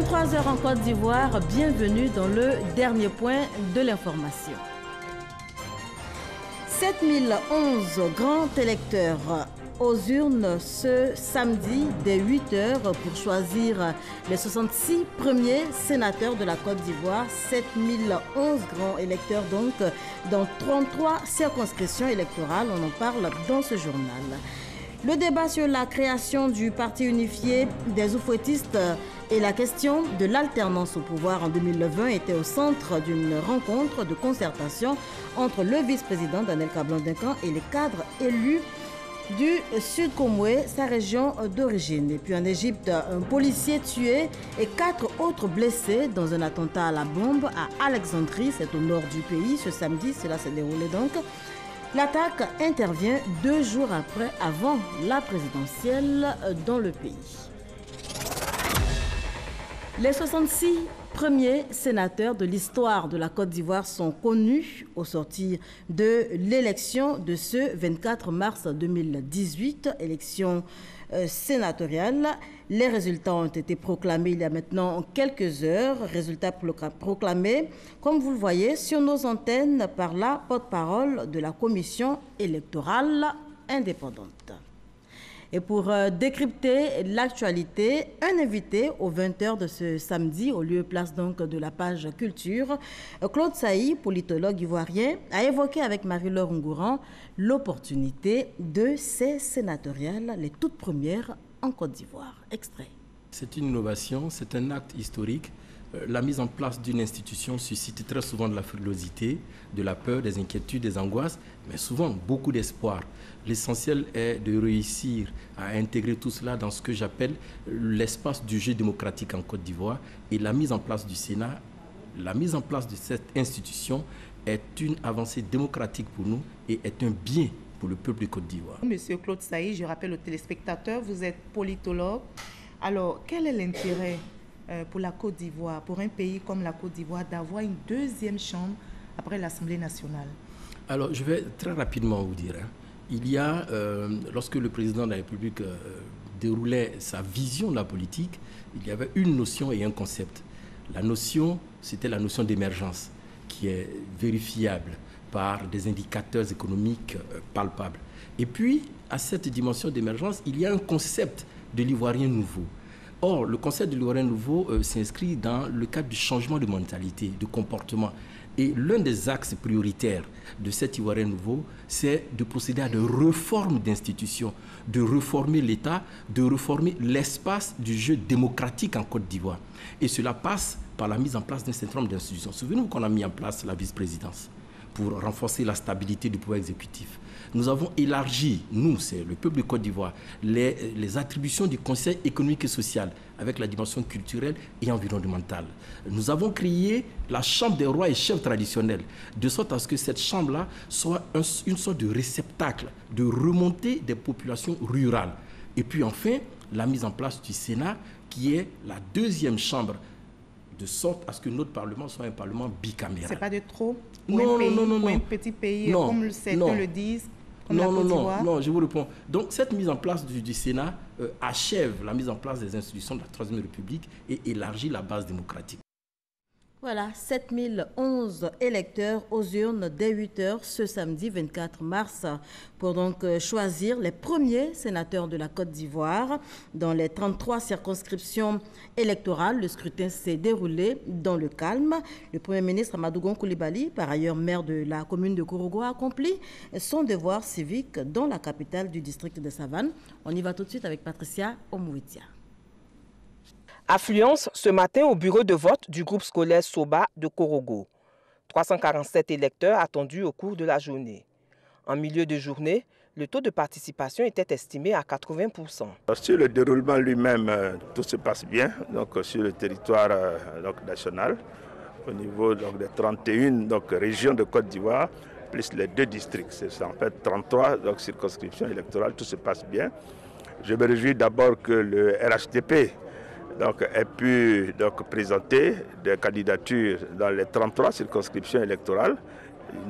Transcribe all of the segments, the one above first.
23 h en Côte d'Ivoire, bienvenue dans le dernier point de l'information. 7011 grands électeurs aux urnes ce samedi dès 8 h pour choisir les 66 premiers sénateurs de la Côte d'Ivoire. 7011 grands électeurs donc dans 33 circonscriptions électorales. On en parle dans ce journal. Le débat sur la création du parti unifié des oufouettistes et la question de l'alternance au pouvoir en 2020 était au centre d'une rencontre de concertation entre le vice-président Daniel Kablan-Duncan et les cadres élus du Sud Komoué, sa région d'origine. Et puis en Égypte, un policier tué et 4 autres blessés dans un attentat à la bombe à Alexandrie, c'est au nord du pays. Ce samedi, cela s'est déroulé donc. L'attaque intervient 2 jours avant la présidentielle dans le pays. Les 66 premiers sénateurs de l'histoire de la Côte d'Ivoire sont connus au sortir de l'élection de ce 24 mars 2018, élection sénatoriale. Les résultats ont été proclamés il y a maintenant quelques heures. Résultats proclamés, comme vous le voyez, sur nos antennes par la porte-parole de la commission électorale indépendante. Et pour décrypter l'actualité, un invité aux 20 h de ce samedi, au lieu place donc de la page culture, Claude Saï, politologue ivoirien, a évoqué avec Marie-Laure Ngouran l'opportunité de ces sénatoriales, les toutes premières en Côte d'Ivoire. Extrait. C'est une innovation, c'est un acte historique. La mise en place d'une institution suscite très souvent de la frilosité, de la peur, des inquiétudes, des angoisses, mais souvent beaucoup d'espoir. L'essentiel est de réussir à intégrer tout cela dans ce que j'appelle l'espace du jeu démocratique en Côte d'Ivoire. Et la mise en place du Sénat, la mise en place de cette institution est une avancée démocratique pour nous et est un bien pour le peuple de Côte d'Ivoire. Monsieur Claude Saï, je rappelle aux téléspectateurs, vous êtes politologue. Alors, quel est l'intérêt pour la Côte d'Ivoire, pour un pays comme la Côte d'Ivoire, d'avoir une deuxième chambre après l'Assemblée nationale? Alors, je vais très rapidement vous dire. Il y a, lorsque le président de la République déroulait sa vision de la politique, il y avait une notion et un concept. La notion, c'était la notion d'émergence, qui est vérifiable par des indicateurs économiques palpables. Et puis, à cette dimension d'émergence, il y a un concept de l'Ivoirien nouveau. Or, le concept de l'Ivoirien nouveau s'inscrit dans le cadre du changement de mentalité, de comportement. Et l'un des axes prioritaires de cet Ivoirien nouveau, c'est de procéder à de réformes d'institutions, de réformer l'État, de réformer l'espace du jeu démocratique en Côte d'Ivoire. Et cela passe par la mise en place d'un certain nombre d'institutions. Souvenez-vous qu'on a mis en place la vice-présidence pour renforcer la stabilité du pouvoir exécutif. Nous avons élargi, nous, c'est le peuple de Côte d'Ivoire, les attributions du Conseil économique et social avec la dimension culturelle et environnementale. Nous avons créé la Chambre des rois et chefs traditionnels, de sorte à ce que cette chambre-là soit une sorte de réceptacle, de remontée des populations rurales. Et puis enfin, la mise en place du Sénat, qui est la deuxième chambre, de sorte à ce que notre Parlement soit un Parlement bicaméral. C'est pas de trop pour un petit pays, comme certains le disent, comme la Côte d'Ivoire? Non, je vous réponds. Donc, cette mise en place du Sénat achève la mise en place des institutions de la Troisième République et élargit la base démocratique. Voilà, 7011 électeurs aux urnes dès 8 h ce samedi 24 mars pour donc choisir les premiers sénateurs de la Côte d'Ivoire. Dans les 33 circonscriptions électorales, le scrutin s'est déroulé dans le calme. Le Premier ministre Amadou Gon Coulibaly, par ailleurs maire de la commune de Korogo, a accompli son devoir civique dans la capitale du district de Savane. On y va tout de suite avec Patricia Omouitia. Affluence ce matin au bureau de vote du groupe scolaire Soba de Korogo. 347 électeurs attendus au cours de la journée. En milieu de journée, le taux de participation était estimé à 80%. Sur le déroulement lui-même, tout se passe bien sur le territoire national. Au niveau des 31 régions de Côte d'Ivoire, plus les 2 districts. C'est en fait 33 circonscriptions électorales, tout se passe bien. Je me réjouis d'abord que le RHDP ait pu présenter des candidatures dans les 33 circonscriptions électorales.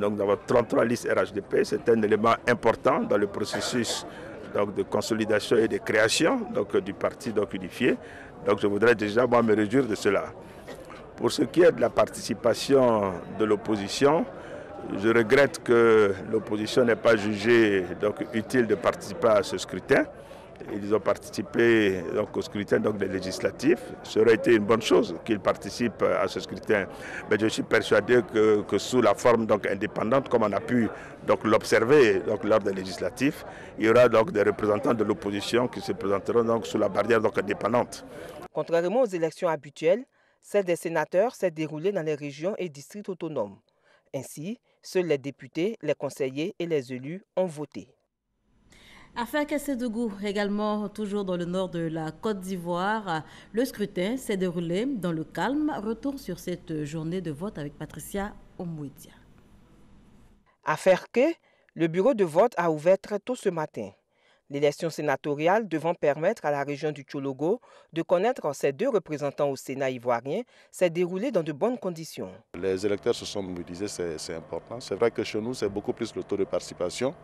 Donc, nous avons 33 listes RHDP. C'est un élément important dans le processus donc, de consolidation et de création donc, du parti donc, unifié. Donc je voudrais déjà moi, me réjouir de cela. Pour ce qui est de la participation de l'opposition, je regrette que l'opposition n'ait pas jugé donc, utile de participer à ce scrutin. Ils ont participé donc, au scrutin donc, des législatifs. Ça aurait été une bonne chose qu'ils participent à ce scrutin. Mais je suis persuadé que sous la forme donc, indépendante, comme on a pu l'observer lors des législatifs, il y aura donc, des représentants de l'opposition qui se présenteront donc, sous la barrière donc, indépendante. Contrairement aux élections habituelles, celle des sénateurs s'est déroulée dans les régions et districts autonomes. Ainsi, seuls les députés, les conseillers et les élus ont voté. À Késédougou, également toujours dans le nord de la Côte d'Ivoire, le scrutin s'est déroulé dans le calme. Retour sur cette journée de vote avec Patricia Omouedia. À Ferké, le bureau de vote a ouvert très tôt ce matin. L'élection sénatoriale devant permettre à la région du Tchologo de connaître ses 2 représentants au Sénat ivoirien s'est déroulée dans de bonnes conditions. Les électeurs se sont mobilisés, c'est important. C'est vrai que chez nous, c'est beaucoup plus le taux de participation,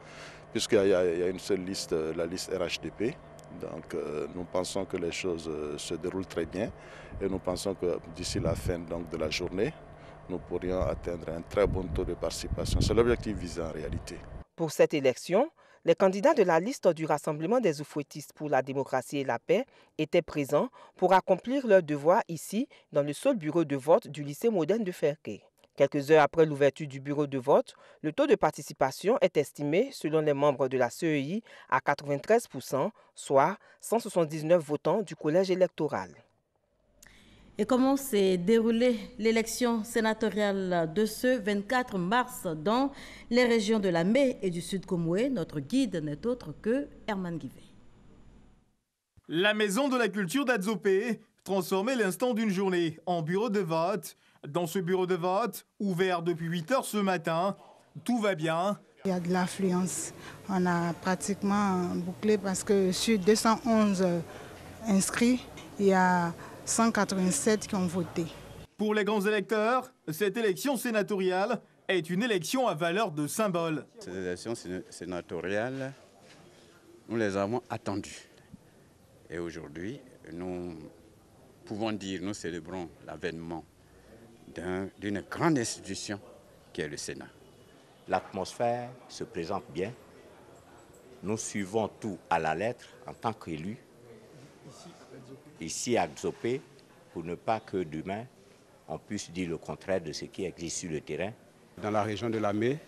puisqu'il y a une seule liste, la liste RHDP. Donc nous pensons que les choses se déroulent très bien et nous pensons que d'ici la fin donc, de la journée, nous pourrions atteindre un très bon taux de participation. C'est l'objectif visé en réalité. Pour cette élection, les candidats de la liste du Rassemblement des Oufouettistes pour la démocratie et la paix étaient présents pour accomplir leur devoir ici, dans le seul bureau de vote du lycée moderne de Ferké. Quelques heures après l'ouverture du bureau de vote, le taux de participation est estimé, selon les membres de la CEI, à 93%, soit 179 votants du collège électoral. Et comment s'est déroulée l'élection sénatoriale de ce 24 mars dans les régions de la Mé et du Sud Komoué? Notre guide n'est autre que Herman Guivet. La maison de la culture d'Adzopé transformait l'instant d'une journée en bureau de vote. Dans ce bureau de vote, ouvert depuis 8 heures ce matin, tout va bien. Il y a de l'affluence. On a pratiquement bouclé parce que sur 211 inscrits, il y a 187 qui ont voté. Pour les grands électeurs, cette élection sénatoriale est une élection à valeur de symbole. Ces élections sénatoriales, nous les avons attendues. Et aujourd'hui, nous pouvons dire, nous célébrons l'avènement d'une grande institution qui est le Sénat. L'atmosphère se présente bien. Nous suivons tout à la lettre en tant qu'élus. Ici à Adzopé, pour ne pas que demain, on puisse dire le contraire de ce qui existe sur le terrain. Dans la région de la Mé,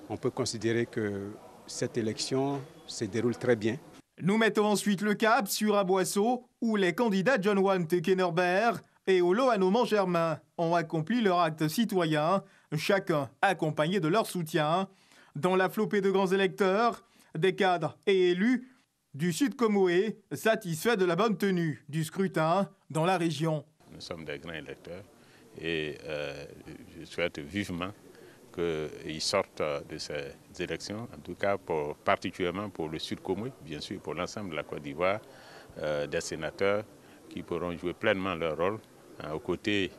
on peut considérer que cette élection se déroule très bien. Nous mettons ensuite le cap sur Aboisseau, où les candidats John Wante Kennerbert et Olo Germain ont accompli leur acte citoyen, chacun accompagné de leur soutien. Dans la flopée de grands électeurs, des cadres et élus du Sud Komoué, satisfaits de la bonne tenue du scrutin dans la région. Nous sommes des grands électeurs et je souhaite vivement qu'ils sortent de ces élections, en tout cas particulièrement pour le Sud Komoué, bien sûr pour l'ensemble de la Côte d'Ivoire, des sénateurs qui pourront jouer pleinement leur rôle aux côtés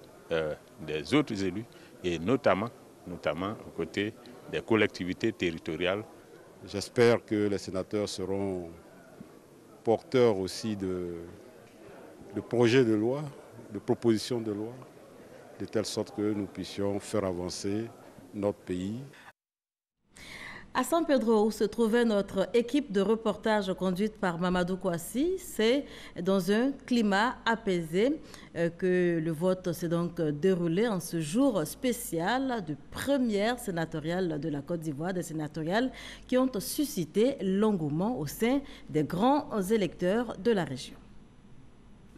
des autres élus et notamment aux côtés des collectivités territoriales. J'espère que les sénateurs seront porteurs aussi de projets de loi, de propositions de loi, de telle sorte que nous puissions faire avancer notre pays. À San Pedro, où se trouvait notre équipe de reportage conduite par Mamadou Kouassi, c'est dans un climat apaisé que le vote s'est donc déroulé en ce jour spécial de première sénatoriale de la Côte d'Ivoire, des sénatoriales qui ont suscité l'engouement au sein des grands électeurs de la région.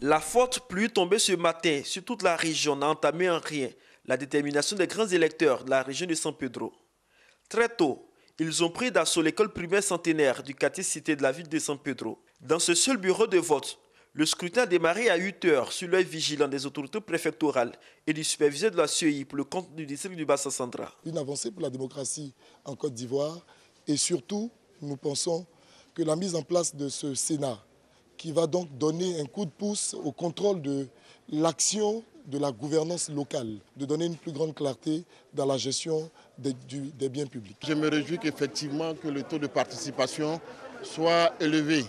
La forte pluie tombée ce matin sur toute la région n'a entamé en rien la détermination des grands électeurs de la région de San Pedro. Très tôt, ils ont pris d'assaut l'école primaire centenaire du quartier cité de la ville de San Pedro. Dans ce seul bureau de vote, le scrutin a démarré à 8 heures sur l'œil vigilant des autorités préfectorales et du superviseur de la CEI pour le compte du district du Bassa-Central. Une avancée pour la démocratie en Côte d'Ivoire et surtout, nous pensons que la mise en place de ce Sénat qui va donc donner un coup de pouce au contrôle de l'action de la gouvernance locale, de donner une plus grande clarté dans la gestion des biens publics. Je me réjouis qu'effectivement que le taux de participation soit élevé.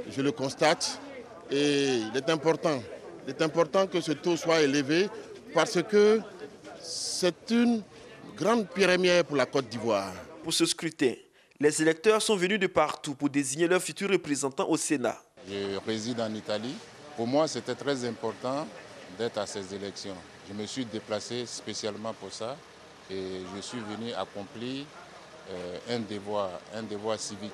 Je le constate et il est important que ce taux soit élevé parce que c'est une grande première pour la Côte d'Ivoire. Pour ce scrutin, les électeurs sont venus de partout pour désigner leurs futurs représentants au Sénat. Je réside en Italie. Pour moi, c'était très important d'être à ces élections. Je me suis déplacé spécialement pour ça et je suis venu accomplir un devoir civique.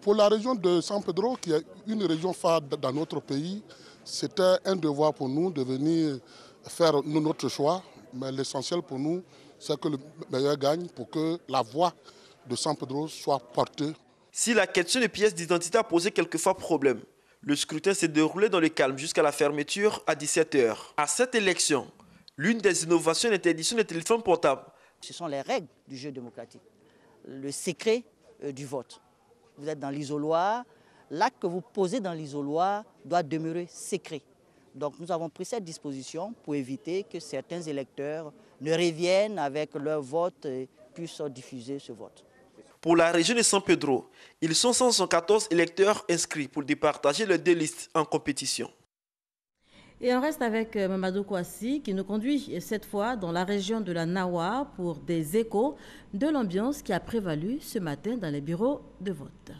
Pour la région de San Pedro, qui est une région phare dans notre pays, c'était un devoir pour nous de venir faire notre choix. Mais l'essentiel pour nous, c'est que le meilleur gagne pour que la voix de San Pedro soit portée. Si la question des pièces d'identité a posé quelquefois problème, le scrutin s'est déroulé dans le calme jusqu'à la fermeture à 17 h. À cette élection, l'une des innovations est l'interdiction des téléphones portables. Ce sont les règles du jeu démocratique, le secret du vote. Vous êtes dans l'isoloir, l'acte que vous posez dans l'isoloir doit demeurer secret. Donc nous avons pris cette disposition pour éviter que certains électeurs ne reviennent avec leur vote et puissent diffuser ce vote. Pour la région de San Pedro, ils sont 114 électeurs inscrits pour départager les 2 listes en compétition. Et on reste avec Mamadou Kouassi qui nous conduit cette fois dans la région de la Nawa pour des échos de l'ambiance qui a prévalu ce matin dans les bureaux de vote.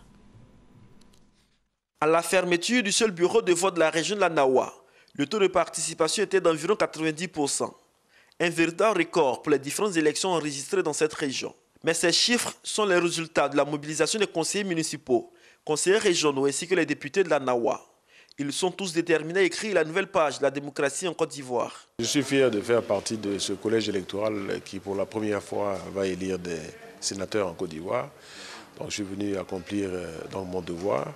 À la fermeture du seul bureau de vote de la région de la Nawa, le taux de participation était d'environ 90%. Un véritable record pour les différentes élections enregistrées dans cette région. Mais ces chiffres sont les résultats de la mobilisation des conseillers municipaux, conseillers régionaux ainsi que les députés de la Nawa. Ils sont tous déterminés à écrire la nouvelle page de la démocratie en Côte d'Ivoire. Je suis fier de faire partie de ce collège électoral qui pour la première fois va élire des sénateurs en Côte d'Ivoire. Donc je suis venu accomplir mon devoir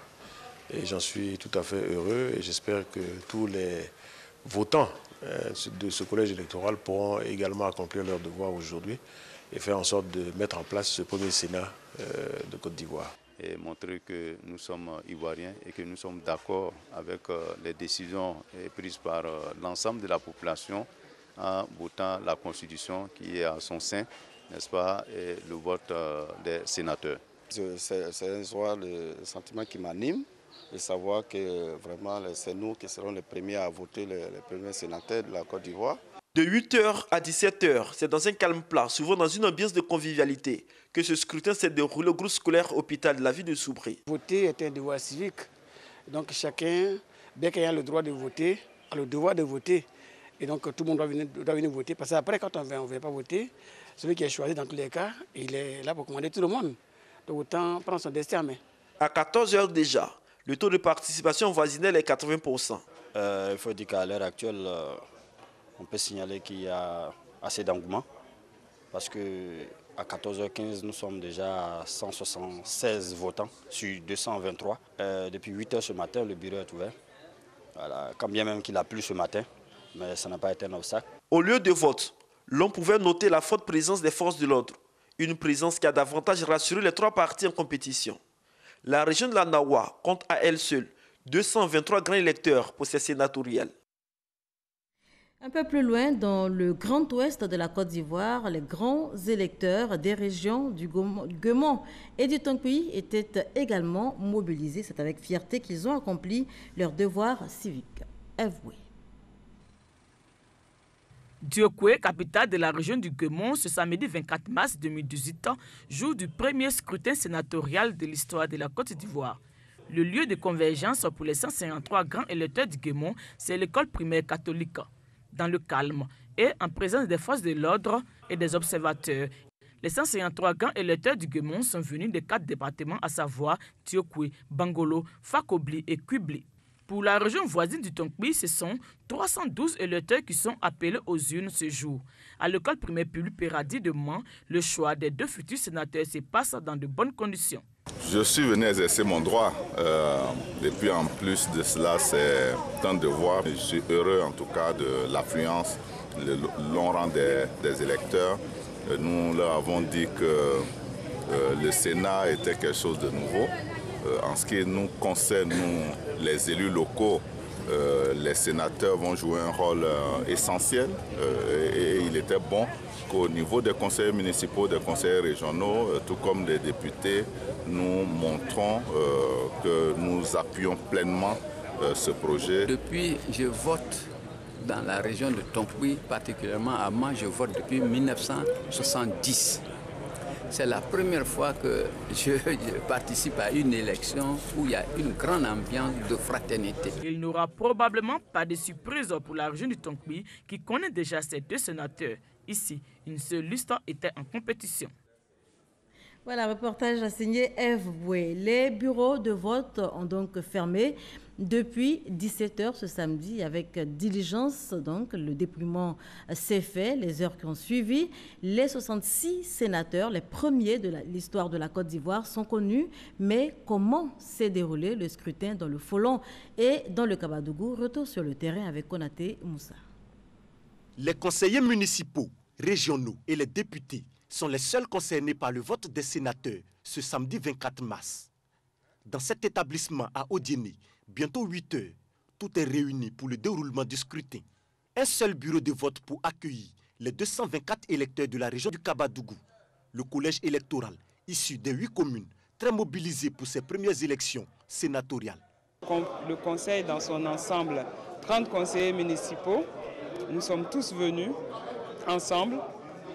et j'en suis tout à fait heureux et j'espère que tous les votants de ce collège électoral pourront également accomplir leur devoir aujourd'hui et faire en sorte de mettre en place ce premier Sénat de Côte d'Ivoire. Et montrer que nous sommes ivoiriens et que nous sommes d'accord avec les décisions prises par l'ensemble de la population en votant la Constitution qui est à son sein, n'est-ce pas, et le vote des sénateurs. C'est un soir le sentiment qui m'anime, de savoir que vraiment c'est nous qui serons les premiers à voter les premiers sénateurs de la Côte d'Ivoire. De 8 h à 17 h, c'est dans un calme plat, souvent dans une ambiance de convivialité, que ce scrutin s'est déroulé au groupe scolaire hôpital de la ville de Soubri. Voter est un devoir civique. Donc chacun, bien qu'il ait le droit de voter, a le devoir de voter. Et donc tout le monde doit venir voter. Parce qu'après, quand on ne vient pas voter, celui qui est choisi dans tous les cas, il est là pour commander tout le monde. Donc autant prendre son destin en main. À 14 h déjà, le taux de participation voisinait les 80%. Il faut dire qu'à l'heure actuelle, on peut signaler qu'il y a assez d'engouement parce qu'à 14h15, nous sommes déjà à 176 votants sur 223. Depuis 8 h ce matin, le bureau est ouvert. Voilà, quand bien même qu'il a plu ce matin, mais ça n'a pas été un obstacle. Au lieu de vote, l'on pouvait noter la forte présence des forces de l'ordre. Une présence qui a davantage rassuré les 3 partis en compétition. La région de la Nawa compte à elle seule 223 grands électeurs pour ses sénatoriales. Un peu plus loin, dans le grand ouest de la Côte d'Ivoire, les grands électeurs des régions du Guémon et du Tonkoui étaient également mobilisés. C'est avec fierté qu'ils ont accompli leur devoir civique. Avoué. Diokwe, capitale de la région du Guémon, ce samedi 24 mars 2018, jour du premier scrutin sénatorial de l'histoire de la Côte d'Ivoire. Le lieu de convergence pour les 153 grands électeurs du Guémon, c'est l'école primaire catholique. Dans le calme et en présence des forces de l'ordre et des observateurs, les 153 grands électeurs du Guémon sont venus de 4 départements, à savoir Diokwe, Bangolo, Fakobli et Kubli. Pour la région voisine du Tonkoui, ce sont 312 électeurs qui sont appelés aux urnes ce jour. À l'école primaire publique Péradi de Mans, le choix des 2 futurs sénateurs se passe dans de bonnes conditions. Je suis venu exercer mon droit et puis en plus de cela, c'est un devoir. Je suis heureux en tout cas de l'affluence, le long rang des électeurs. Nous leur avons dit que le Sénat était quelque chose de nouveau. En ce qui nous concerne, nous, les élus locaux, les sénateurs vont jouer un rôle essentiel et il était bon qu'au niveau des conseils municipaux, des conseils régionaux, tout comme des députés, nous montrons que nous appuyons pleinement ce projet. Depuis, je vote dans la région de Tonkwi, particulièrement à moi, je vote depuis 1970. C'est la première fois que je participe à une élection où il y a une grande ambiance de fraternité. Il n'y aura probablement pas de surprise pour la région du Tonkwi qui connaît déjà ses 2 sénateurs. Ici, une seule liste était en compétition. Voilà, reportage signé Eve Boué. Les bureaux de vote ont donc fermé depuis 17h ce samedi avec diligence. Donc, le dépouillement s'est fait les heures qui ont suivi. Les 66 sénateurs, les premiers de l'histoire de la Côte d'Ivoire, sont connus. Mais comment s'est déroulé le scrutin dans le Folon et dans le Kabadougou? Retour sur le terrain avec Konaté Moussa. Les conseillers municipaux, régionaux et les députés sont les seuls concernés par le vote des sénateurs ce samedi 24 mars. Dans cet établissement à Odiéné, bientôt 8 heures, tout est réuni pour le déroulement du scrutin. Un seul bureau de vote pour accueillir les 224 électeurs de la région du Kabadougou. Le collège électoral, issu des 8 communes, très mobilisé pour ses premières élections sénatoriales. Le conseil dans son ensemble, 30 conseillers municipaux, nous sommes tous venus ensemble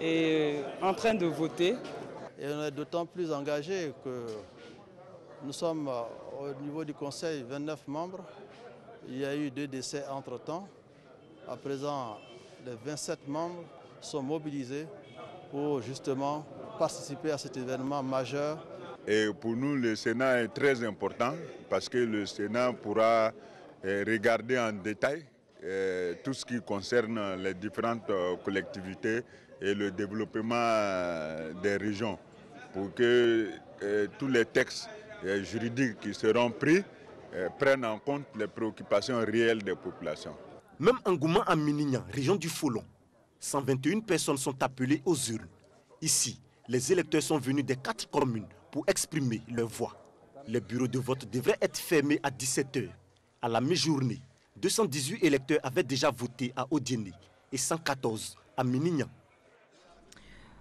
et en train de voter. Et on est d'autant plus engagés que nous sommes au niveau du conseil 29 membres. Il y a eu 2 décès entre-temps. À présent, les 27 membres sont mobilisés pour justement participer à cet événement majeur. Et pour nous, le Sénat est très important parce que le Sénat pourra regarder en détail tout ce qui concerne les différentes collectivités et le développement des régions pour que tous les textes juridiques qui seront pris prennent en compte les préoccupations réelles des populations. Même en Gouma, en Minignan, région du Folon, 121 personnes sont appelées aux urnes. Ici, les électeurs sont venus des 4 communes pour exprimer leur voix. Les bureaux de vote devraient être fermés à 17 h. À la mi-journée, 218 électeurs avaient déjà voté à Odiéné et 114 à Minignan.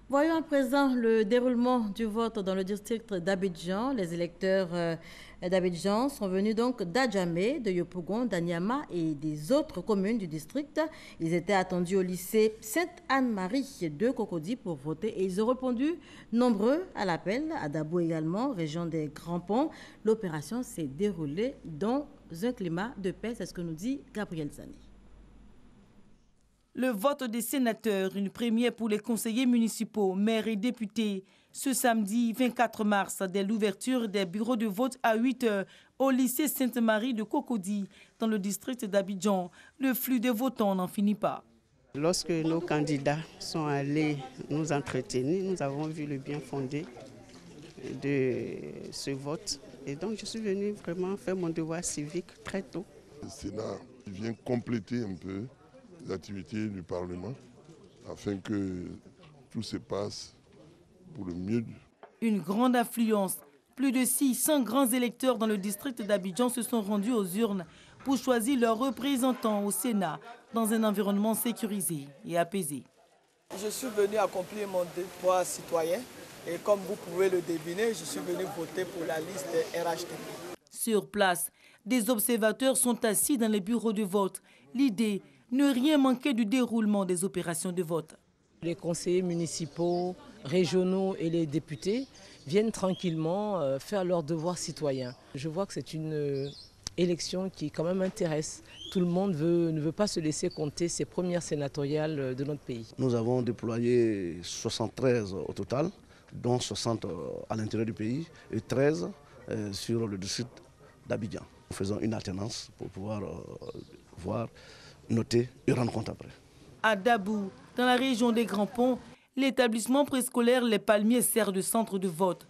Voyons à présent le déroulement du vote dans le district d'Abidjan. Les électeurs d'Abidjan sont venus donc d'Adjamé, de Yopougon, d'Anyama et des autres communes du district. Ils étaient attendus au lycée Sainte-Anne-Marie de Cocody pour voter et ils ont répondu nombreux à l'appel. À Dabou également, région des Grands Ponts. L'opération s'est déroulée dans un climat de paix, c'est ce que nous dit Gabriel Zani. Le vote des sénateurs, une première pour les conseillers municipaux, maires et députés. Ce samedi 24 mars, dès l'ouverture des bureaux de vote à 8 h au lycée Sainte-Marie de Cocody, dans le district d'Abidjan, le flux de votants n'en finit pas. Lorsque nos candidats sont allés nous entretenir, nous avons vu le bien fondé de ce vote. Et donc je suis venu vraiment faire mon devoir civique très tôt. Le Sénat vient compléter un peu les activités du Parlement afin que tout se passe pour le mieux. Une grande affluence. Plus de 600 grands électeurs dans le district d'Abidjan se sont rendus aux urnes pour choisir leurs représentants au Sénat dans un environnement sécurisé et apaisé. Je suis venu accomplir mon devoir citoyen et comme vous pouvez le deviner, je suis venu voter pour la liste RHDP. Sur place, des observateurs sont assis dans les bureaux de vote. L'idée, ne rien manquer du déroulement des opérations de vote. Les conseillers municipaux, régionaux et les députés viennent tranquillement faire leur devoir citoyen. Je vois que c'est une élection qui quand même intéresse. Tout le monde ne veut pas se laisser compter ces premières sénatoriales de notre pays. Nous avons déployé 73 au total, dont 60 à l'intérieur du pays et 13 sur le district d'Abidjan. Nous faisons une alternance pour pouvoir voir, noter et rendre compte après. À Dabou, dans la région des Grands Ponts, l'établissement préscolaire Les Palmiers sert de centre de vote.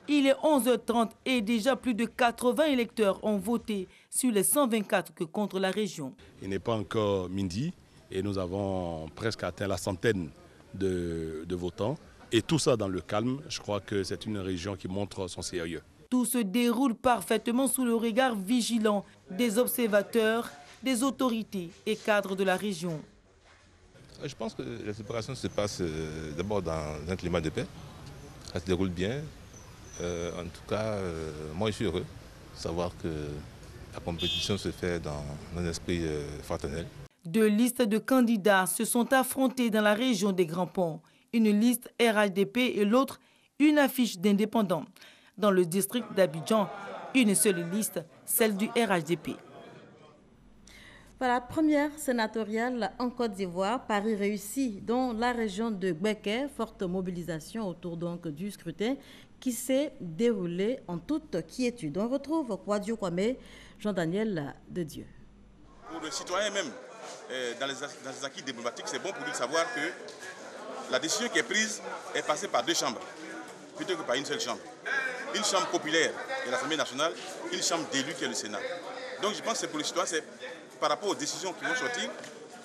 Il est 11h30 et déjà plus de 80 électeurs ont voté sur les 124 que compte la région. Il n'est pas encore midi et nous avons presque atteint la centaine de votants. Et tout ça dans le calme, je crois que c'est une région qui montre son sérieux. Tout se déroule parfaitement sous le regard vigilant des observateurs des autorités et cadres de la région. Je pense que la séparation se passe d'abord dans un climat de paix. Ça se déroule bien. En tout cas, moi je suis heureux de savoir que la compétition se fait dans un esprit fraternel. Deux listes de candidats se sont affrontées dans la région des Grands Ponts. Une liste RHDP et l'autre, une affiche d'indépendants. Dans le district d'Abidjan, une seule liste, celle du RHDP. Voilà, première sénatoriale en Côte d'Ivoire, Paris réussi, dans la région de Gbeke, forte mobilisation autour donc du scrutin qui s'est déroulé en toute quiétude. On retrouve Kouadio Kwame, Jean-Daniel de Dieu. Pour le citoyen même, dans les acquis diplomatiques, c'est bon pour lui de savoir que la décision qui est prise est passée par deux chambres, plutôt que par une seule chambre. Une chambre populaire qui est l'Assemblée nationale, une chambre d'élus qui est le Sénat. Donc je pense que c'est pour les citoyens, par rapport aux décisions qui vont sortir,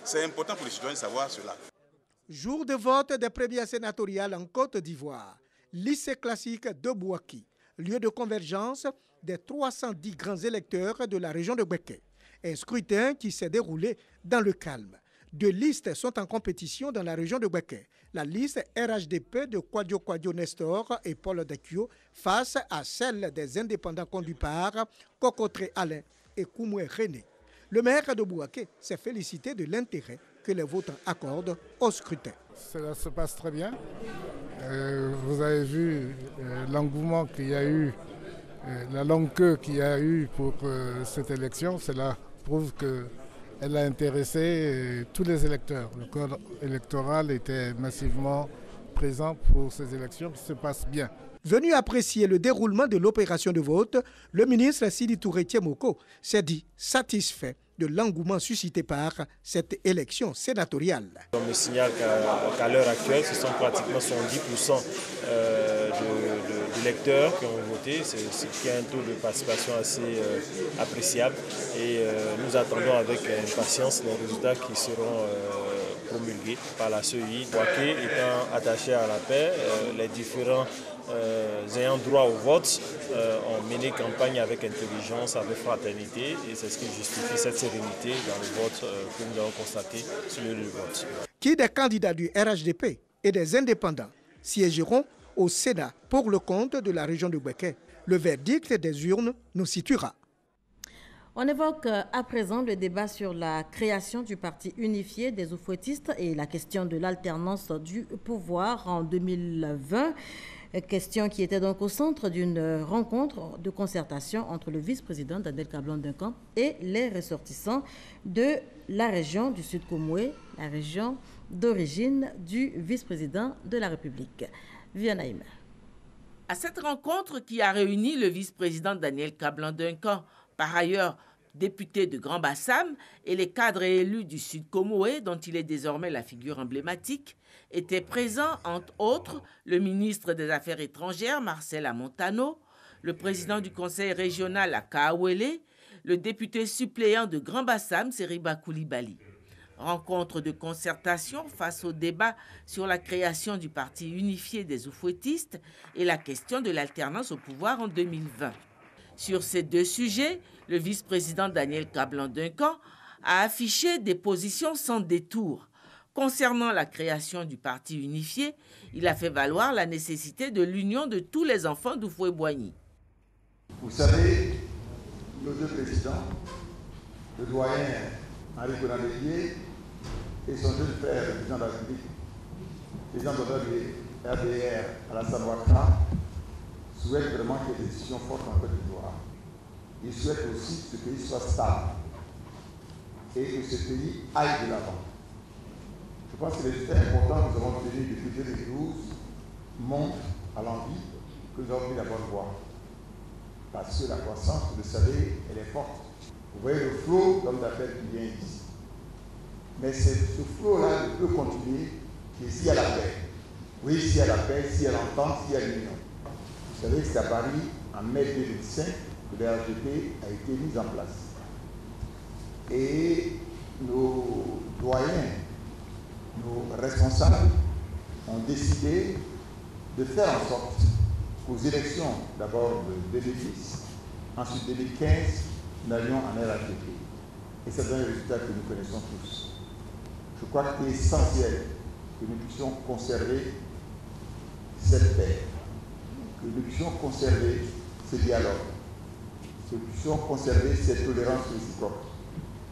c'est important pour les citoyens de savoir cela. Jour de vote des premières sénatoriales en Côte d'Ivoire. Lycée classique de Bouaki, lieu de convergence des 310 grands électeurs de la région de Gbeke. Un scrutin qui s'est déroulé dans le calme. Deux listes sont en compétition dans la région de Gbeke. La liste RHDP de Kouadio Kouadio Nestor et Paul Dekio face à celle des indépendants conduits par Kokotré Alain et Koumoué René. Le maire de Bouaké s'est félicité de l'intérêt que les votants accordent au scrutin. Cela se passe très bien. Vous avez vu l'engouement qu'il y a eu, la longue queue qu'il y a eu pour cette élection. Cela prouve qu'elle a intéressé tous les électeurs. Le corps électoral était massivement présent pour ces élections qui se passent bien. Venu apprécier le déroulement de l'opération de vote, le ministre Sidi Touré Tiemoko s'est dit satisfait de l'engouement suscité par cette élection sénatoriale. On me signale qu'à l'heure actuelle, ce sont pratiquement 70% d'électeurs qui ont voté, ce qui est un taux de participation assez appréciable. Et nous attendons avec impatience les résultats qui seront promulgués par la CEI. Bouaké étant attaché à la paix, les différents ayant droit au vote ont mené campagne avec intelligence, avec fraternité, et c'est ce qui justifie cette sérénité dans le vote que nous avons constaté sur le vote. Qui des candidats du RHDP et des indépendants siégeront au Sénat pour le compte de la région de Gbeke? Le verdict des urnes nous situera. On évoque à présent le débat sur la création du parti unifié des oufouettistes et la question de l'alternance du pouvoir en 2020. Question qui était donc au centre d'une rencontre de concertation entre le vice-président Daniel Kablan-Duncan et les ressortissants de la région du Sud Komoué, la région d'origine du vice-président de la République. Viana Imer. À cette rencontre qui a réuni le vice-président Daniel Kablan-Duncan, par ailleurs député de Grand Bassam, et les cadres élus du Sud Komoué, dont il est désormais la figure emblématique, étaient présents, entre autres, le ministre des Affaires étrangères, Marcel Amontano, le président du conseil régional à Kaawele, le député suppléant de Grand Bassam, Seriba Koulibaly. Rencontre de concertation face au débat sur la création du parti unifié des oufouettistes et la question de l'alternance au pouvoir en 2020. Sur ces deux sujets, le vice-président Daniel Kablan-Duncan a affiché des positions sans détour. Concernant la création du parti unifié, il a fait valoir la nécessité de l'union de tous les enfants d'Oufoué-Boigny. Vous savez, nos deux présidents, le doyen Henri Konan Bélier et son jeune frère, le président de la République, président d'honneur du RDR Alassane Ouattara, souhaitent vraiment qu'il y ait des décisions fortes en Côte d'Ivoire. Ils souhaitent aussi que ce pays soit stable et que ce pays aille de l'avant. Je pense que les résultats importants que nous avons obtenus depuis 2012 montrent à l'envie que nous avons pris la bonne voie. Parce que la croissance, vous le savez, elle est forte. Vous voyez le flot d'hommes d'affaires qui vient ici. Mais ce flot-là ne peut continuer que s'il y a la paix. Oui, s'il y a la paix, s'il y a l'entente, s'il y a l'union. Vous savez que c'est à Paris, en mai 2005, que le RHDP a été mis en place. Et nos doyens, nos responsables ont décidé de faire en sorte qu'aux élections, d'abord de 2010, ensuite 2015, nous allions en RHDP. Et c'est un résultat que nous connaissons tous. Je crois qu'il est essentiel que nous puissions conserver cette paix, que nous puissions conserver ce dialogue, que nous puissions conserver cette tolérance réciproque.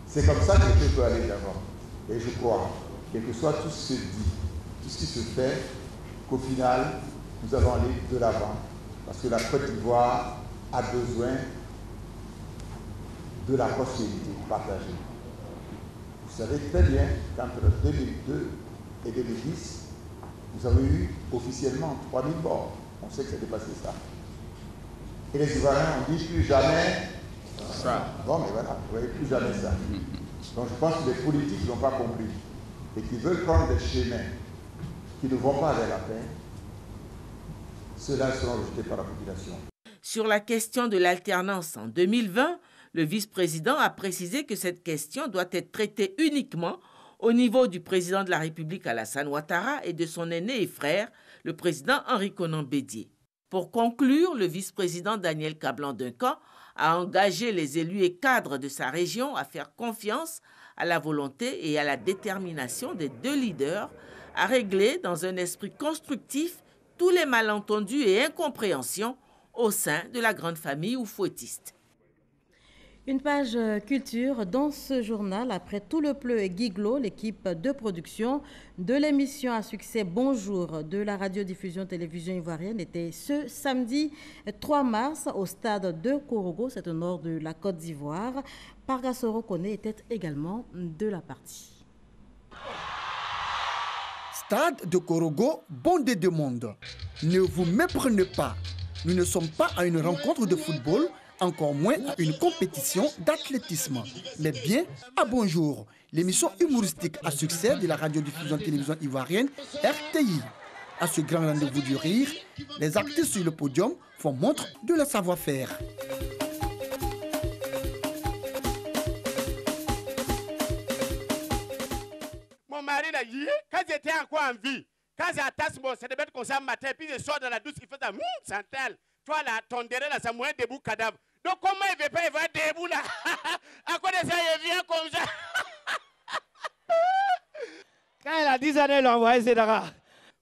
C'est comme ça que le peuple peut aller d'avant. Et je crois, quel que soit tout ce qui se dit, tout ce qui se fait, qu'au final, nous allons aller de l'avant. Parce que la Côte d'Ivoire a besoin de la prospérité partagée. Vous savez très bien qu'entre 2002 et 2010, nous avons eu officiellement 3000 morts. On sait que c'est dépassé ça. Et les Ivoiriens ont dit plus jamais ça. Bon, mais voilà, vous voyez, plus jamais ça. Donc je pense que les politiques n'ont pas compris et qui veulent prendre des chemins qui ne vont pas vers la paix, ceux-là seront rejetés par la population. Sur la question de l'alternance en 2020, le vice-président a précisé que cette question doit être traitée uniquement au niveau du président de la République Alassane Ouattara et de son aîné et frère, le président Henri Konan Bédié. Pour conclure, le vice-président Daniel Kablan-Duncan a engagé les élus et cadres de sa région à faire confiance à la volonté et à la détermination des deux leaders à régler dans un esprit constructif tous les malentendus et incompréhensions au sein de la grande famille oufouettiste. Une page culture dans ce journal. Après Tout le Pleu et Guiglo, l'équipe de production de l'émission à succès Bonjour de la radiodiffusion télévision ivoirienne était ce samedi 3 mars au stade de Korogo, c'est au nord de la Côte d'Ivoire. Pargasoro Kone était également de la partie. Stade de Korogo, bondé de monde. Ne vous méprenez pas. Nous ne sommes pas à une rencontre de football, encore moins à une compétition d'athlétisme, mais bien à Bonjour, l'émission humoristique à succès de la radiodiffusion télévision ivoirienne RTI. À ce grand rendez-vous du rire, les artistes sur le podium font montre de leur savoir-faire. Mon mari l'a dit, quand j'étais encore en vie, quand j'attache mon cédébête comme ça matin, puis je sors dans la douche, il fait ça, Santel, toi là, ton derrière là, ça moyen debout cadavre. Donc comment il ne veut pas, il va debout là? À quoi de ça, il vient comme ça? Quand il a 10 années, il a envoyé Zédara.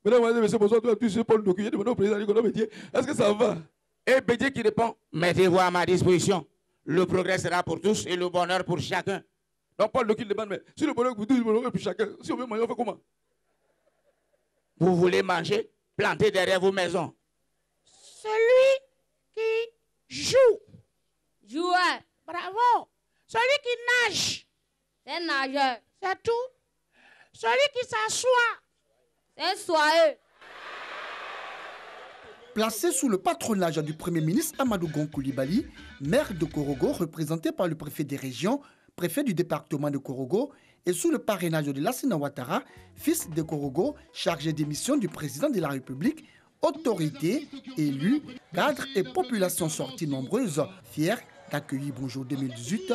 Mesdames, messieurs, bonsoir, tu es Paul Dokuye, demandé au président Nicolas Bédié, est-ce que ça va? Et Bédié qui répond, mettez-vous à ma disposition. Le progrès sera pour tous et le bonheur pour chacun. Donc Paul Dokuye demande, mais si le bonheur pour tous, le bonheur pour chacun, si on veut manger, on fait comment? Vous voulez manger? Plantez derrière vos maisons. Celui qui joue. Joueur. Bravo. Celui qui nage. C'est un nageur. C'est tout. Celui qui s'assoit. C'est un soyeux. Placé sous le patronage du Premier ministre Amadou Gon Coulibaly, maire de Korogo, représenté par le préfet des régions, préfet du département de Korogo, et sous le parrainage de Lassina Ouattara, fils de Korogo, chargé des missions du président de la République, autorités, élus, cadres et populations sorties nombreuses, fiers d'accueillir Bonjour 2018.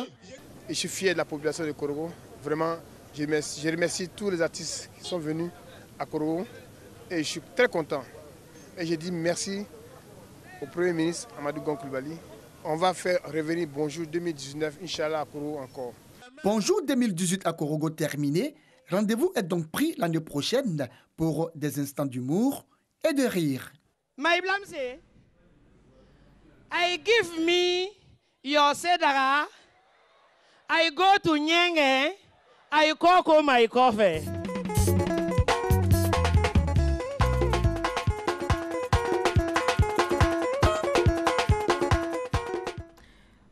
Je suis fier de la population de Korogo. Vraiment, je remercie tous les artistes qui sont venus à Korogo et je suis très content. Et je dis merci au Premier ministre Amadou Gon Coulibaly. On va faire revenir Bonjour 2019, Inch'Allah, à Korogo encore. Bonjour 2018 à Korogo terminé. Rendez-vous est donc pris l'année prochaine pour des instants d'humour et de rire. My Blamse, I give me your Sedara, I go to Nyenge, I cocoa my coffee.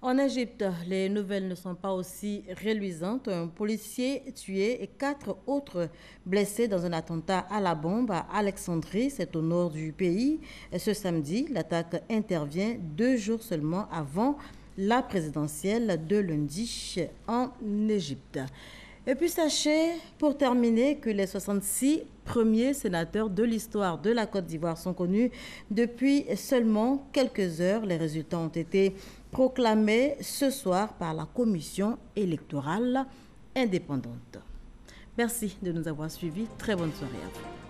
En Égypte, les nouvelles ne sont pas aussi reluisantes. Un policier tué et 4 autres blessés dans un attentat à la bombe à Alexandrie, c'est au nord du pays. Et ce samedi, l'attaque intervient 2 jours seulement avant la présidentielle de lundi en Égypte. Et puis sachez, pour terminer, que les 66 premiers sénateurs de l'histoire de la Côte d'Ivoire sont connus depuis seulement quelques heures. Les résultats ont été proclamés ce soir par la commission électorale indépendante. Merci de nous avoir suivis. Très bonne soirée à vous.